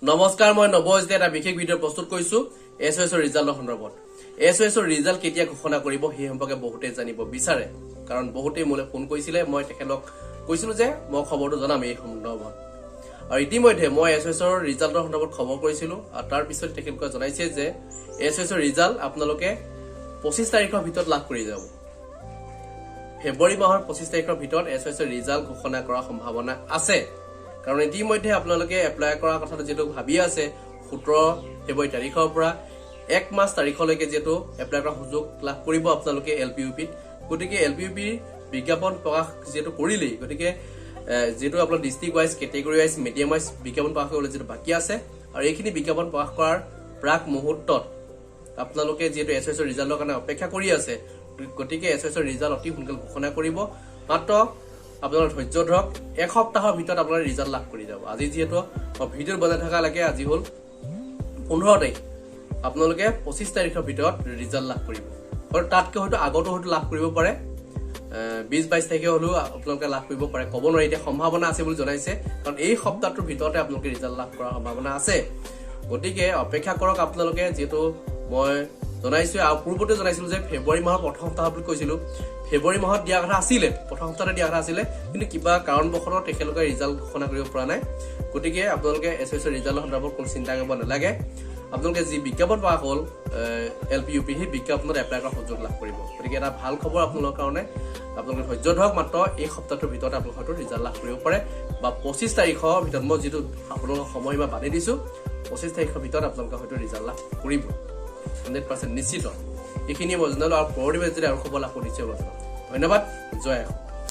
নমস্কাৰ মই নবজ এটা বিশেষ ভিডিঅ প্ৰস্তুত কৰিছো এছএছৰ ৰিজাল্টৰ সন্দৰ্ভত এছএছৰ ৰিজাল্ট কেতিয়া ঘোষণা কৰিব সেই সম্পৰ্কে বহুতে জানিব বিচাৰে কাৰণ বহুতে মোলে ফোন কৰিছিলে মই তেখেতক কৈছিলো যে মই খবৰটো জনাম এই সন্দৰ্ভত আৰু ইতিমধ্যে মই এছএছৰ ৰিজাল্টৰ সন্দৰ্ভত খবৰ কৰিছিলো আৰু তাৰ পিছত তেখেতক জনাইছে যে এছএছৰ ৰিজাল্ট আপোনালোকে 25 তাৰিখৰ ভিতৰত লাভ কৰি যাব ফেব্ৰুৱাৰী মাহৰ 25 তাৰিখৰ ভিতৰত এছএছৰ ৰিজাল্ট ঘোষণা কৰাৰ সম্ভাৱনা আছে কাৰণ ইতিমধ্যে আপোনালোকে এপ্লাই কৰাৰ কথাটো যেটো ভাবি আছে 17 ফেব্ৰুৱাৰী তাৰিখৰ পৰা 1 মাৰ্চ তাৰিখলৈকে যেটো এপ্লাই কৰাৰ সুযোগ লাভ কৰিব আপোনালোকে এলপিইউপিত গতিকে এলপিইউপি বিজ্ঞাপন প্ৰকাশ যেটো কৰিলেই গতিকে যেটো আপোনাৰ district wise category wise medium wise বিজ্ঞাপন প্ৰকাশ কৰিবলৈ যেটো বাকি আছে আৰু এইখিনি বিজ্ঞাপন প্ৰকাশ কৰাৰ প্ৰাক মুহূৰ্তত আপোনালোকে যেটো এছএছৰ ৰিজাল্টৰ কাৰণে অপেক্ষা কৰি আছে গতিকে এছএছৰ ৰিজাল্ট অতি সোনকালে ঘোষণা কৰিব মাত্ৰ আপোনালোক ধৈৰ্য ধৰক এক সপ্তাহৰ ভিতৰত আপোনালোকে ৰিজাল্ট লাভ কৰি যাব আজি যেটো ভিডিঅ বনাই থকা লাগে আজি হল 15 তাৰিখ আপোনালোকে 25 তাৰিখৰ ভিতৰত ৰিজাল্ট লাভ কৰিব আৰু তাতকৈ হয়তো আগতো হয়তো লাভ কৰিব পাৰে 20-22 তাৰিখে হলো আপোনালোকে লাভ কৰিব পাৰে ক'ব নোৱাৰি এতিয়া সম্ভাৱনা আছে বুলি জনাইছে কাৰণ এই সপ্তাহটোৰ ভিতৰতে আপোনালোকে ৰিজাল্ট লাভ কৰাৰ সম্ভাৱনা আছে গতিকে অপেক্ষা কৰক আপোনালোকে যেটো মই জনাইছো আৰু পূৰ্বতে জনাইছিল যে ফেব্ৰুৱাৰী মাহৰ প্ৰথম সপ্তাহ বুলি কৈছিলো ফেব্ৰুৱাৰী মাহত দিয়া কথা আছিল প্ৰথম সপ্তাহতে দিয়া কথা আছিল কিন্তু কিবা কাৰণবশতঃ তেখেতলোকে ৰিজাল্ট ঘোষণা কৰিব পৰা নাই গতিকে আপোনালোকে এছএছৰ ৰিজাল্টৰ সন্দৰ্ভত কোনো চিন্তা কৰিব নালাগে আপোনালোকে যি বিজ্ঞাপন পাক হ'ল এলপিইউপি হি বিজ্ঞাপনত এপ্লাই কৰাৰ সুযোগ লাভ কৰিব গতিকে এটা ভাল খবৰ আপোনালোকৰ কাৰণে আপোনালোকে ধৈৰ্য ধৰক মাত্ৰ এই সপ্তাহটোৰ ভিতৰত আপোনালোকে হয়তো ৰিজাল্ট লাভ কৰিব পাৰে বা 25 তাৰিখৰ ভিতৰত মই যেটো আপোনালোকক সময়সীমা বান্ধি দিছো 25 তাৰিখৰ ভিতৰত আপোনালোকে হয়তো ৰিজাল্ট লাভ কৰিব 100% নিশ্চিত এইখিনি মই জনালো আৰু পৰৱৰ্তী যদি আৰু খবৰ লাভ কৰিছে ধন্যবাদ জয়